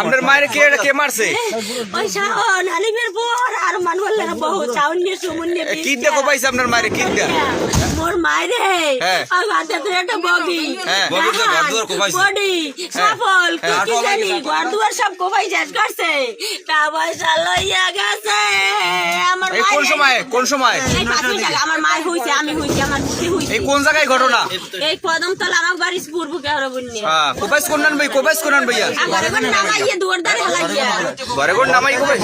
আপনার মায়ের কে মারছে? ওই শাওন হালিমের পর আর মানবল্লার বহু শাওন নিয়ে সুমন নিয়ে কি দেখো পাইছে আপনার মায়ের কি দেয়া? মোর মায়ের রে আর হাতে তো একটা বগি বডি সফল কি জানি ঘর দুয়ার সব কোবাই শেষ করছে তা পয়সা লইয়া গেছে আমার এই কোন সময় এই পাঁচই টাকা আমার মায়ের হইছে আমি হইছি আমার বুদ্ধি হইছে এই কোন জায়গায় ঘটনা? এই কদমতলা আমার বাড়ি পূর্ব কেওড়া বন্যে কোপাইস কোন ভাইয়া ঘরে ঘরে নামাইয়ে দুয়ার দ্বারে হালাইয়া ঘরে নামাই কোপাইস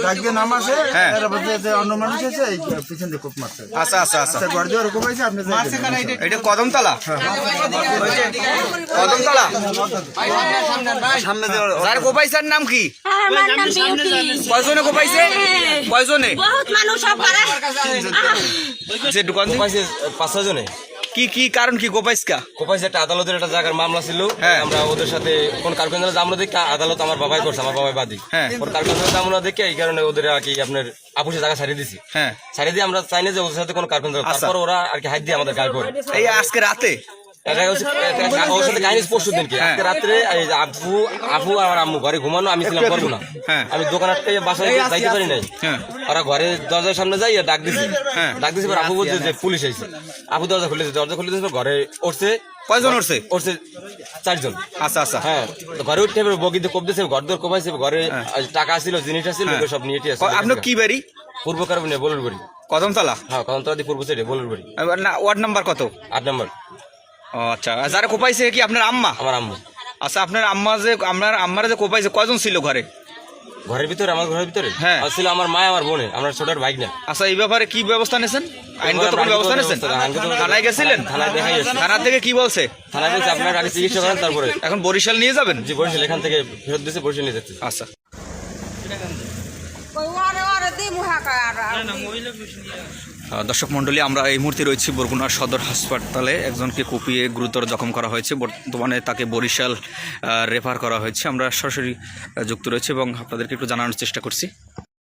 রাজকে নাম আছে এর মধ্যে যে অন্য মানুষ আছে এই পিছন দিয়ে কোপ মারছে। আচ্ছা ঘর দিয়ে কোপাইছে আপনি এটা কদমতলা কদমতলা সামনে যার কোপাইছার নাম কি? আমার নাম বিউটি কয়জনে কোপাইছে? কয়জনে? বহুত মানুষ সব পারে যে দোকান কোপাইছে 5-6 জনে। কি কারণ কি কোপাইছকা? কোপাইছে একটা আদালতের একটা জায়গার মামলা ছিল, আমরা ওদের সাথে কোন কারখানা জামলা দেখে আদালত আমার বাবাই করছে, আমার বাবাই বাদী ওর কারখানা জামলা দেখে এই কারণে ওদের আর কি আপনার আপুসে জায়গা ছাড়িয়ে দিছি। ছাড়িয়ে দিয়ে আমরা চাই না যে ওদের সাথে কোনো কারখানা, তারপর ওরা আর কি হাত দিয়ে আমাদের গায়ে পড়ে। এই আজকে রাতে ওর সাথে কাহিনী পরশু দিনকে আজকে রাত্রে আপু আর আম্মু ঘরে ঘুমানো, আমি ছিলাম পারবো না, আমি দোকান আটকে বাসায় যাইতে পারি নাই। ওরা ঘরে দরজার সামনে যাই ডাক দিছি আপু বলছে যে পুলিশ আইছে। আপু দরজা খুলে দিয়েছে ঘরে উঠছে। কয়জন উঠছে? 4 জন। আচ্ছা হ্যাঁ, ঘরে উঠে বগিতে কোপ দিয়েছে, ঘর দর কোপাইছে, ঘরে টাকা ছিল জিনিস ছিল সব নিয়ে আসছে। আপনার কি বাড়ি? পূর্ব কারণে বলুর বাড়ি কদমতলা। হ্যাঁ, কদমতলা দিয়ে পূর্ব সাইডে বলুর বাড়ি। ওয়ার্ড নাম্বার কত? 8 নম্বর। ও আচ্ছা, যারা কোপাইছে কি আপনার আম্মা? আমার আম্মু। আচ্ছা, আপনার আম্মারা যে কোপাইছে কয়জন ছিল ঘরে? ঘরের ভিতরে, আমার ঘরের ভিতরে ছিল আমার মা, আমার বোনে, আমার ছোটার বাইক না। আচ্ছা, এই ব্যাপারে কি ব্যবস্থা নিয়েছেন? আইনগত কোনো ব্যবস্থা নিয়েছেন? থানায় গেছিলেন? থানায় দেখাই গেছে। থানা থেকে কি বলছে? থানায় বলছে আপনার আগে চিকিৎসা করেন, তারপরে এখন বরিশাল নিয়ে যাবেন? জি, বরিশাল এখান থেকে ফেরত দিয়েছে, বরিশাল নিয়ে যাচ্ছে। আচ্ছা, দর্শক মন্ডলী, আমরা এই মুহূর্তে রয়েছি বরগুনা সদর হাসপাতালে। একজনকে কুপিয়ে গুরুতর জখম করা হয়েছে, বর্তমানে তাকে বরিশাল রেফার করা হয়েছে। আমরা সরাসরি যুক্ত রয়েছে এবং আপনাদেরকে একটু জানানোর চেষ্টা করছি।